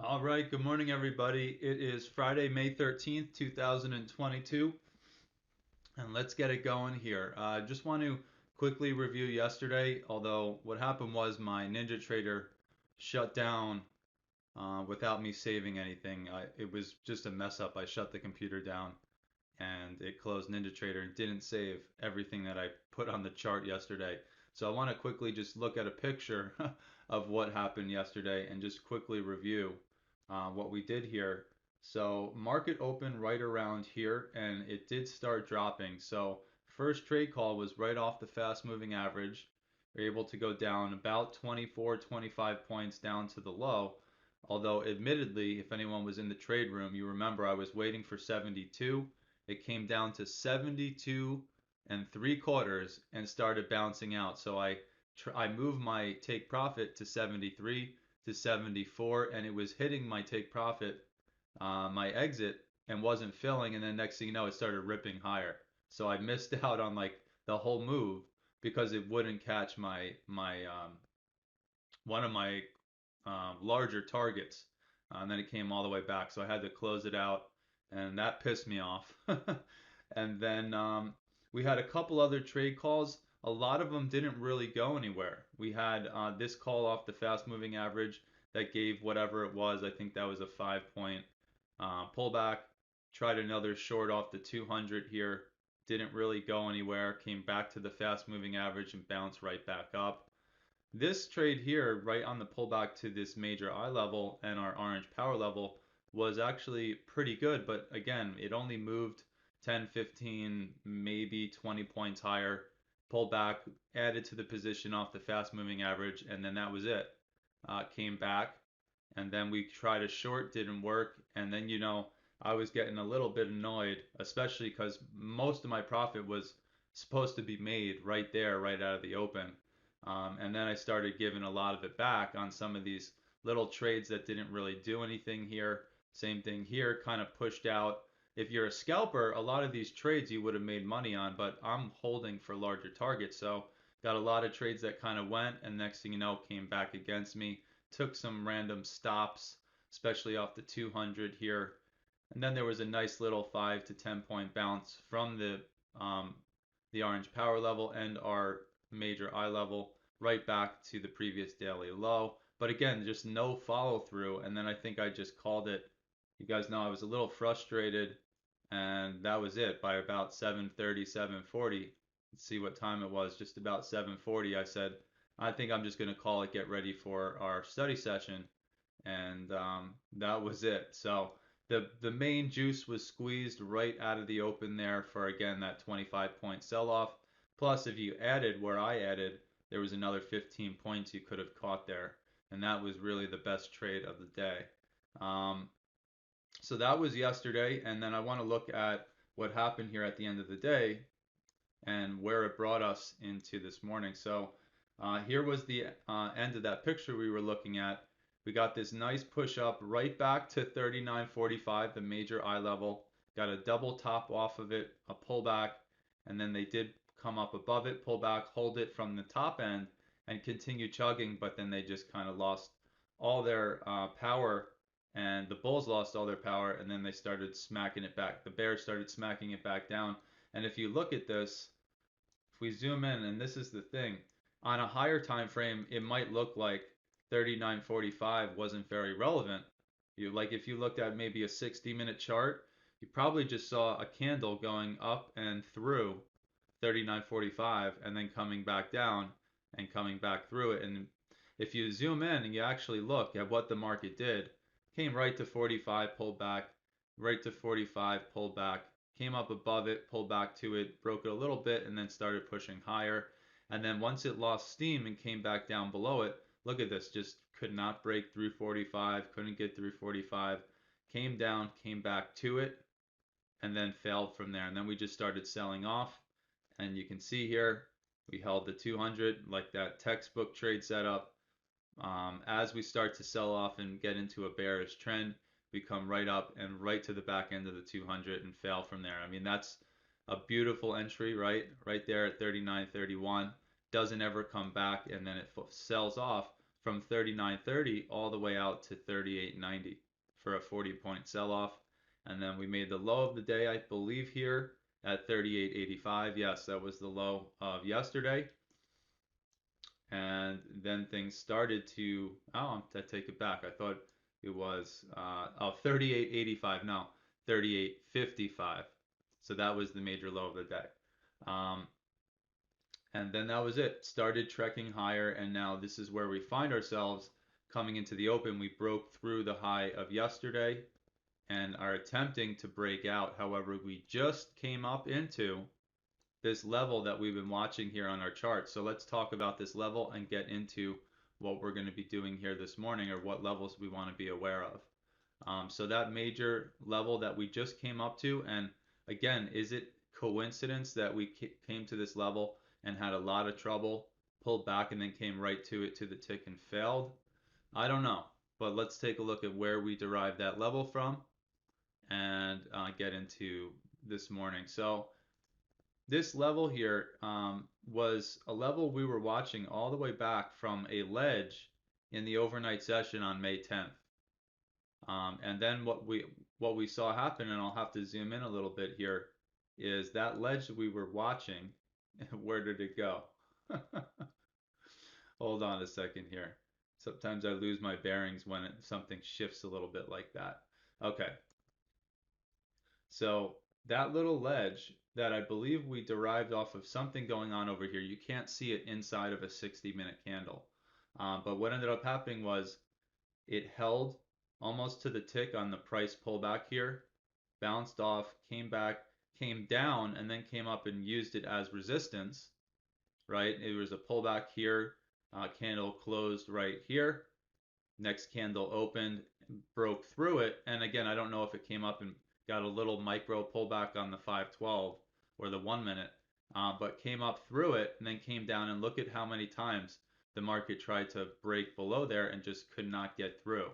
All right, good morning, everybody. It is Friday, May 13th, 2022, and let's get it going here. I just want to quickly review yesterday, although what happened was my Ninja Trader shut down without me saving anything. It was just a mess up. I shut the computer down and it closed Ninja Trader and didn't save everything that I put on the chart yesterday. So I want to quickly just look at a picture of what happened yesterday and just quickly review what we did here. So market opened right around here and it did start dropping. So first trade call was right off the fast moving average. We are able to go down about 24, 25 points down to the low. Although admittedly, if anyone was in the trade room, you remember I was waiting for 72. It came down to 72 and 3/4 and started bouncing out. So I moved my take profit to 73 to 74, and it was hitting my take profit, my exit, and wasn't filling. And then next thing you know, it started ripping higher. So I missed out on like the whole move because it wouldn't catch my one of my larger targets. And then it came all the way back. So I had to close it out, and that pissed me off. And then we had a couple other trade calls. A lot of them didn't really go anywhere. We had this call off the fast moving average that gave whatever it was. I think that was a 5 point pullback. Tried another short off the 200 here. Didn't really go anywhere. Came back to the fast moving average and bounced right back up. This trade here, right on the pullback to this major eye level and our orange power level, was actually pretty good. But again, it only moved 10, 15, maybe 20 points higher, pulled back, added to the position off the fast moving average, and then that was it. Came back, and then we tried a short, didn't work. And then, I was getting a little bit annoyed, especially because most of my profit was supposed to be made right there, right out of the open. And then I started giving a lot of it back on some of these little trades that didn't really do anything here. Same thing here, kind of pushed out. If you're a scalper, a lot of these trades you would have made money on, but I'm holding for larger targets. So got a lot of trades that kind of went, and next thing you know, came back against me. Took some random stops, especially off the 200 here. And then there was a nice little 5 to 10 point bounce from the orange power level and our major eye level right back to the previous daily low. But again, just no follow through. And then I think I just called it. You guys know I was a little frustrated, and that was it. By about 7:30, 7:40, let's see what time it was, just about 7:40, I said, I think I'm just going to call it, get ready for our study session. And that was it. So the main juice was squeezed right out of the open there for again that 25-point sell-off. Plus, if you added where I added, there was another 15 points you could have caught there, and that was really the best trade of the day. Um, so that was yesterday, and then I want to look at what happened here at the end of the day and where it brought us into this morning. So here was the end of that picture we were looking at. We got this nice push up right back to 39.45, the major eye level. Got a double top off of it, a pullback, and then they did come up above it, pull back, hold it from the top end, and continue chugging. But then they just kind of lost all their power, and the bulls lost all their power, and then they started smacking it back. The bears started smacking it back down. And if you look at this, if we zoom in, and this is the thing, on a higher time frame, it might look like 39.45 wasn't very relevant. If you looked at maybe a 60-minute chart, you probably just saw a candle going up and through 39.45 and then coming back down and coming back through it. And if you zoom in and you actually look at what the market did, came right to 45, pulled back, right to 45, pulled back, came up above it, pulled back to it, broke it a little bit, and then started pushing higher. And then once it lost steam and came back down below it, look at this, just could not break through 45, couldn't get through 45, came down, came back to it, and then failed from there. And then we just started selling off. And you can see here, we held the 200 like that textbook trade setup. As we start to sell off and get into a bearish trend, we come right up and right to the back end of the 200 and fail from there. I mean, that's a beautiful entry, right? Right there at 39.31. Doesn't ever come back, and then it sells off from 39.30 all the way out to 38.90 for a 40-point sell-off. And then we made the low of the day, I believe, here at 38.85. Yes, that was the low of yesterday. And then things started to, oh, I take it back. I thought it was, 38.85. No, 38.55. So that was the major low of the day. Um, and then that was it. Started trekking higher, and now this is where we find ourselves coming into the open. We broke through the high of yesterday and are attempting to break out. However, we just came up into this level that we've been watching here on our chart. So let's talk about this level and get into what we're going to be doing here this morning, or what levels we want to be aware of. So that major level that we just came up to, and again, is it coincidence that we came to this level and had a lot of trouble, pulled back, and then came right to it to the tick and failed? I don't know, but let's take a look at where we derived that level from and get into this morning. So this level here was a level we were watching all the way back from a ledge in the overnight session on May 10th. And then what we saw happen, and I'll have to zoom in a little bit here, is that ledge that we were watching. Where did it go? Hold on a second here. Sometimes I lose my bearings when something shifts a little bit like that. Okay, so that little ledge that I believe we derived off of something going on over here, you can't see it inside of a 60-minute candle. But what ended up happening was it held almost to the tick on the price pullback here, bounced off, came back, came down, and then came up and used it as resistance, right? It was a pullback here, candle closed right here, next candle opened, broke through it, and again, I don't know if it came up and got a little micro pullback on the 512 or the 1 minute, but came up through it and then came down, and look at how many times the market tried to break below there and just could not get through.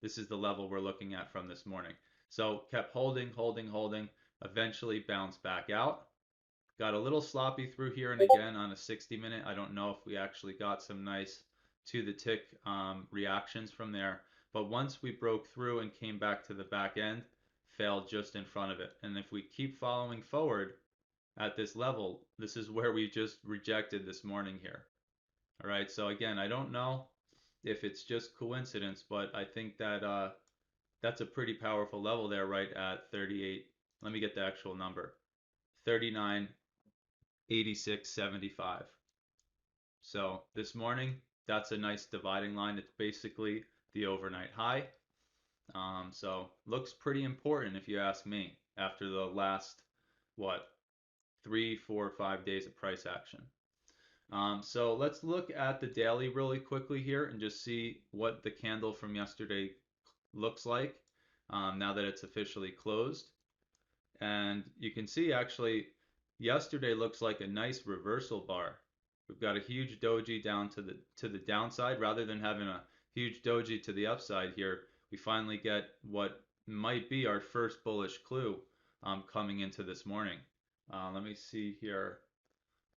This is the level we're looking at from this morning. So kept holding, holding, holding, eventually bounced back out. Got a little sloppy through here and again on a 60-minute. I don't know if we actually got some nice to the tick reactions from there. But once we broke through and came back to the back end, failed just in front of it. And if we keep following forward at this level, this is where we just rejected this morning here. All right, so again, I don't know if it's just coincidence, but I think that that's a pretty powerful level there, right at 38. Let me get the actual number. 39.8675. So this morning, that's a nice dividing line. It's basically the overnight high. So looks pretty important if you ask me after the last, what, 3, 4, 5 days of price action. So let's look at the daily really quickly here and just see what the candle from yesterday looks like now that it's officially closed. And you can see actually yesterday looks like a nice reversal bar. We've got a huge doji down to the downside rather than having a huge doji to the upside here. We finally get what might be our first bullish clue coming into this morning. Let me see here.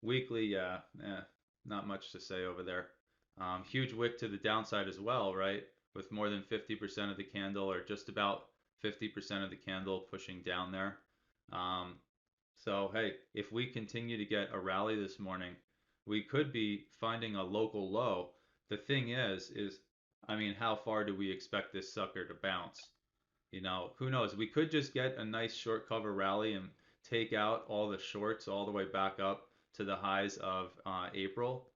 Weekly, yeah, not much to say over there. Huge wick to the downside as well, right? With more than 50% of the candle, or just about 50% of the candle pushing down there. So hey, if we continue to get a rally this morning, we could be finding a local low. The thing is, I mean, how far do we expect this sucker to bounce? You know, who knows? We could just get a nice short cover rally and take out all the shorts all the way back up to the highs of April.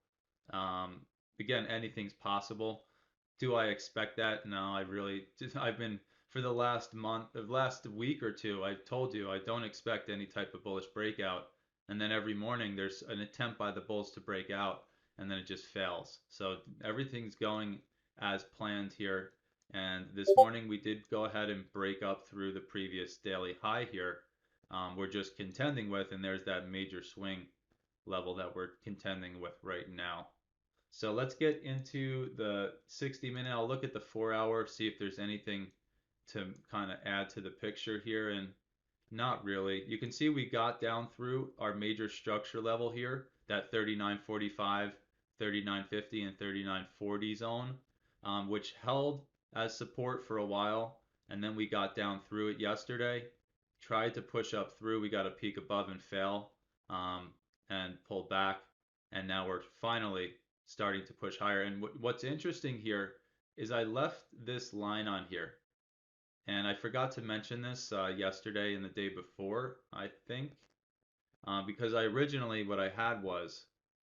Um, Again, anything's possible. Do I expect that? No, I've been, for the last month, the last week or two, I told you I don't expect any type of bullish breakout. And then every morning there's an attempt by the bulls to break out, and then it just fails. So everything's going as planned here. And this morning we did go ahead and break up through the previous daily high here. We're just contending with, and there's that major swing level that we're contending with right now. So let's get into the 60-minute. I'll look at the 4-hour, see if there's anything to kind of add to the picture here, and not really. You can see we got down through our major structure level here, that 39.45, 39.50 and 39.40 zone, which held as support for a while, and then we got down through it yesterday. Tried to push up through. We got a peak above and fail, um, and pull back, and now we're finally starting to push higher. And what's interesting here is I left this line on here, and I forgot to mention this yesterday and the day before, I think, because I originally what I had was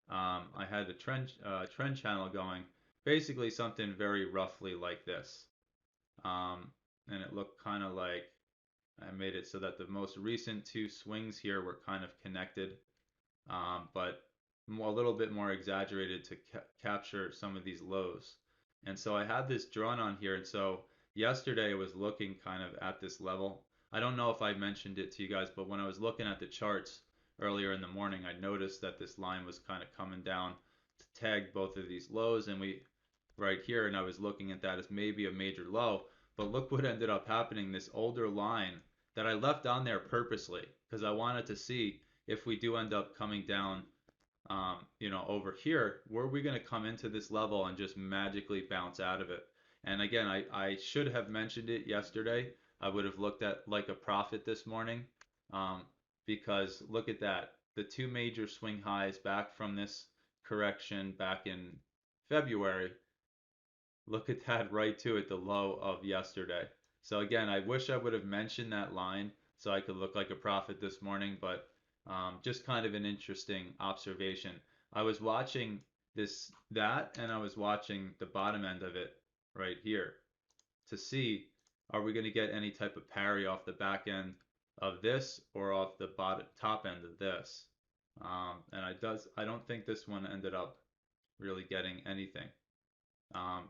I had a trend channel going, basically something very roughly like this, and it looked kind of like I made it so that the most recent two swings here were kind of connected, but a little bit more exaggerated to capture some of these lows. And so I had this drawn on here, and so yesterday I was looking kind of at this level. I don't know if I mentioned it to you guys, but when I was looking at the charts earlier in the morning, I noticed that this line was kind of coming down to tag both of these lows, and we right here, and I was looking at that as maybe a major low. But look what ended up happening. This older line that I left on there purposely because I wanted to see if we do end up coming down, over here, were we going to come into this level and just magically bounce out of it? And again, I should have mentioned it yesterday. I would have looked at like a profit this morning, um, because look at that. The two major swing highs back from this correction back in February, look at that right to it, the low of yesterday. So again, I wish I would have mentioned that line so I could look like a profit this morning, but just kind of an interesting observation. I was watching that, and I was watching the bottom end of it right here to see, are we going to get any type of parry off the back end of this or off the bottom top end of this. And I don't think this one ended up really getting anything.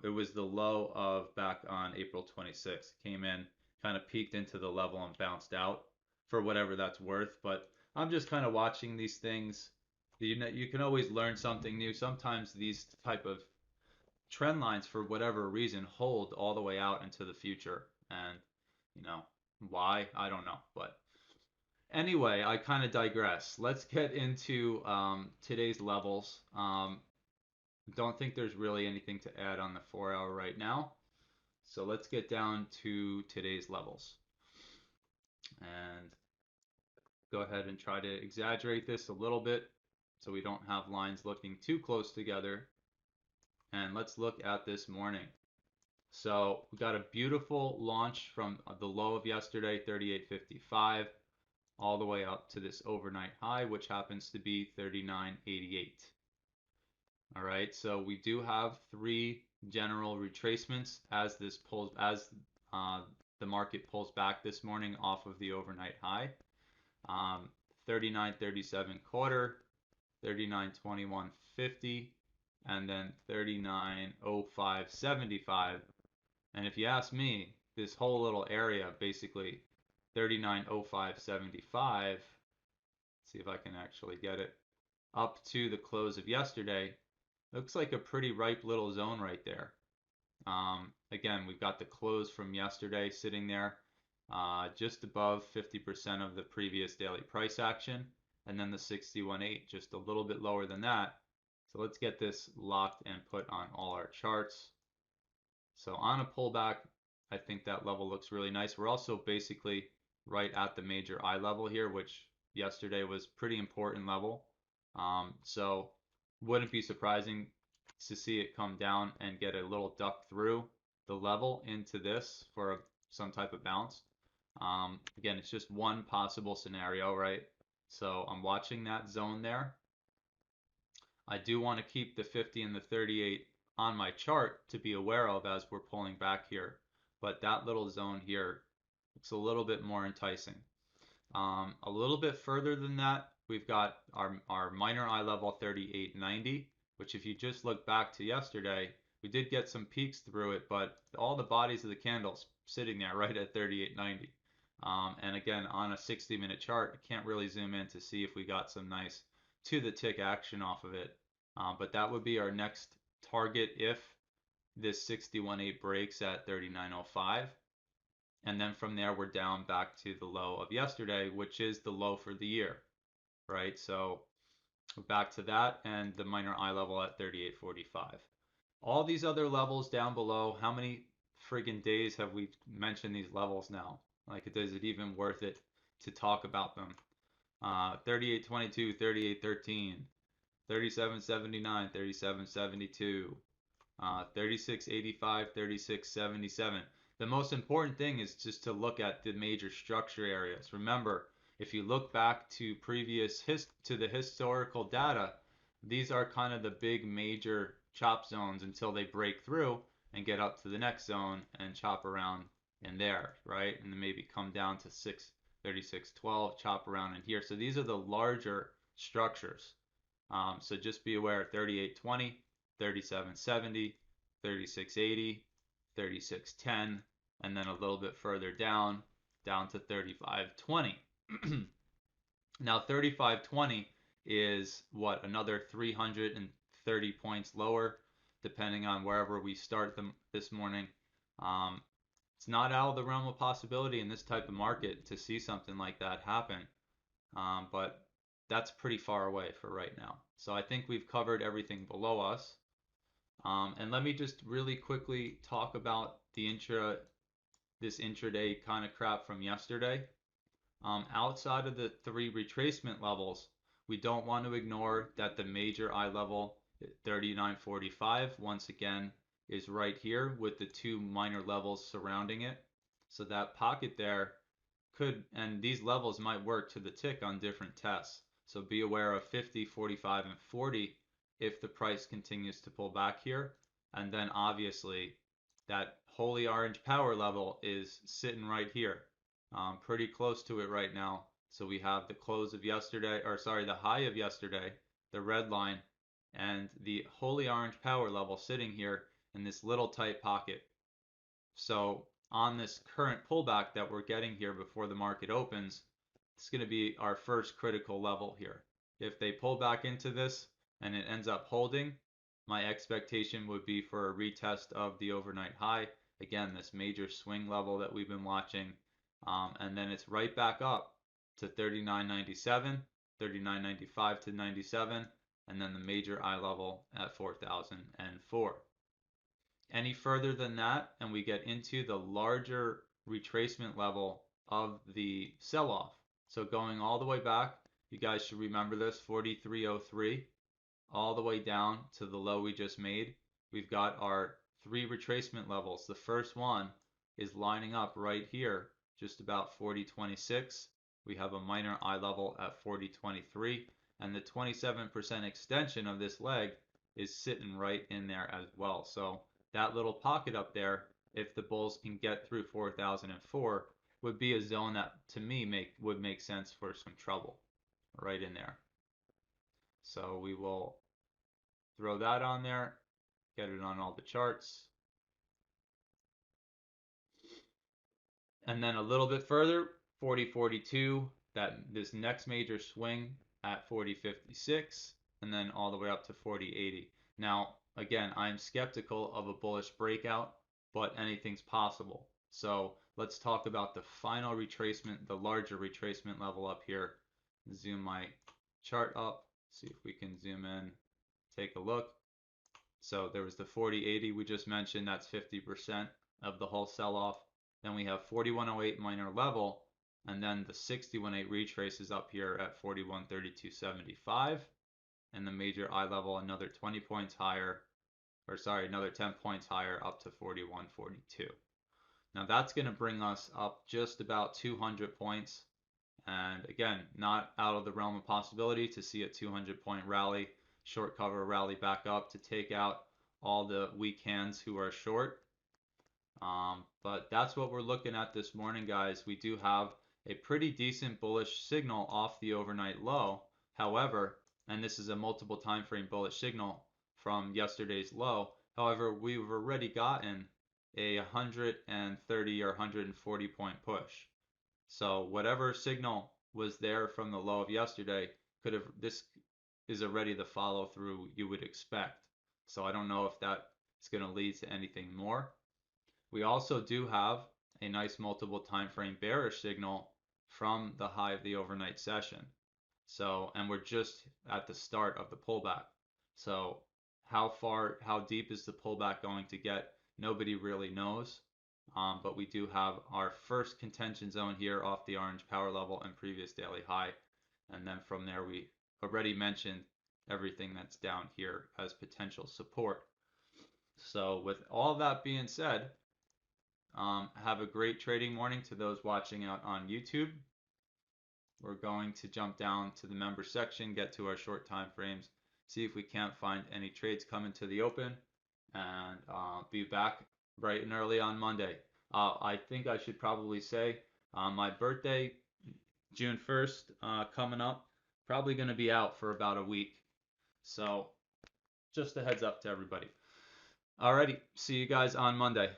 It was the low of back on April 26th. Came in, kind of peaked into the level and bounced out for whatever that's worth. But I'm just kind of watching these things. You can always learn something new. Sometimes these type of trend lines, for whatever reason, hold all the way out into the future. And, you know, why? I don't know. But anyway, I kind of digress. Let's get into today's levels. Don't think there's really anything to add on the 4 hour right now. So let's get down to today's levels and go ahead and try to exaggerate this a little bit so we don't have lines looking too close together. And let's look at this morning. So we got a beautiful launch from the low of yesterday, 38.55, all the way up to this overnight high, which happens to be 39.88. All right, so we do have three general retracements as uh, the market pulls back this morning off of the overnight high. 39.37 quarter, 39.21.50, and then 39.05.75. And if you ask me, this whole little area, basically 39.05.75, see if I can actually get it, up to the close of yesterday, looks like a pretty ripe little zone right there. Again, we've got the close from yesterday sitting there, just above 50% of the previous daily price action, and then the 61.8 just a little bit lower than that. So let's get this locked and put on all our charts. So on a pullback, I think that level looks really nice. We're also basically right at the major eye level here, which yesterday was pretty important level. So wouldn't be surprising to see it come down and get a little duck through the level into this for some type of bounce. Again, it's just one possible scenario, right? So I'm watching that zone there. I do want to keep the 50 and the 38 on my chart to be aware of as we're pulling back here. But that little zone here, it's a little bit more enticing. A little bit further than that, we've got our minor eye level 38.90, which if you just look back to yesterday, we did get some peaks through it, but all the bodies of the candles sitting there right at 38.90. And again, on a 60-minute chart, I can't really zoom in to see if we got some nice to the tick action off of it. But that would be our next target if this 61.8 breaks at 39.05. And then from there, we're down back to the low of yesterday, which is the low for the year, right? So We're back to that and the minor eye level at 38.45. All these other levels down below, how many friggin' days have we mentioned these levels now? Like, is it even worth it to talk about them? 38.22, 38.13, 37.79, 37.72, 36.85, 36.77. The most important thing is just to look at the major structure areas. Remember, if you look back to to the historical data, these are kind of the big major chop zones until they break through and get up to the next zone and chop around in there, right? And then maybe come down to 36.12, chop around in here. So these are the larger structures. So just be aware 38.20, 37.70, 36.80, 36.10, and then a little bit further down to 35.20. Now 35.20 is what, another 330 points lower, depending on wherever we start them this morning. It's not out of the realm of possibility in this type of market to see something like that happen. But that's pretty far away for right now. So I think we've covered everything below us. And let me just really quickly talk about this intraday kind of crap from yesterday. Outside of the three retracement levels, we don't want to ignore that the major eye level 39.45 once again is right here with the two minor levels surrounding it. So that pocket there and these levels might work to the tick on different tests. So be aware of 50, 45, and 40 if the price continues to pull back here. And then obviously that holy orange power level is sitting right here, pretty close to it right now. So we have the close of yesterday, or sorry, the high of yesterday, the red line, and the holy orange power level sitting here in this little tight pocket. So on this current pullback that we're getting here before the market opens, it's going to be our first critical level here. If they pull back into this and it ends up holding, my expectation would be for a retest of the overnight high. Again, this major swing level that we've been watching. And then it's right back up to 39.97, 39.95 to 97, and then the major eye level at 4,004. Any further than that, and we get into the larger retracement level of the sell-off. So going all the way back, you guys should remember this, 43.03, all the way down to the low we just made. We've got our three retracement levels. The first one is lining up right here, just about 40.26. We have a minor eye level at 40.23, and the 27% extension of this leg is sitting right in there as well. So that little pocket up there, if the bulls can get through 4,004, would be a zone that to me would make sense for some trouble right in there. So we will throw that on there, get it on all the charts. And then a little bit further, 40.42, this next major swing at 40.56, and then all the way up to 40.80. Now, again, I'm skeptical of a bullish breakout, but anything's possible. So let's talk about the final retracement, the larger retracement level up here. Zoom my chart up, see if we can zoom in, take a look. So there was the 40.80 we just mentioned, that's 50% of the whole sell-off. Then we have 41.08 minor level, and then the 61.8 retraces up here at 41.3275, and the major eye level another 20 points higher, or sorry, another 10 points higher up to 41.42. Now that's going to bring us up just about 200 points, and again, not out of the realm of possibility to see a 200-point rally, short cover rally back up to take out all the weak hands who are short. But that's what we're looking at this morning, guys. We do have a pretty decent bullish signal off the overnight low. However, and this is a multiple time frame bullish signal from yesterday's low. However, we've already gotten a 130 or 140 point push. So whatever signal was there from the low of yesterday this is already the follow through you would expect. So I don't know if that is going to lead to anything more. We also do have a nice multiple time frame bearish signal from the high of the overnight session. So, and we're just at the start of the pullback. So, how deep is the pullback going to get? Nobody really knows. But we do have our first contention zone here off the orange power level and previous daily high. And then from there, we already mentioned everything that's down here as potential support. So, with all that being said, have a great trading morning to those watching out on YouTube. We're going to jump down to the member section, get to our short time frames, see if we can't find any trades coming to the open, and be back bright and early on Monday. I think I should probably say my birthday, June 1st, coming up, probably going to be out for about a week. So just a heads up to everybody. Alrighty, see you guys on Monday.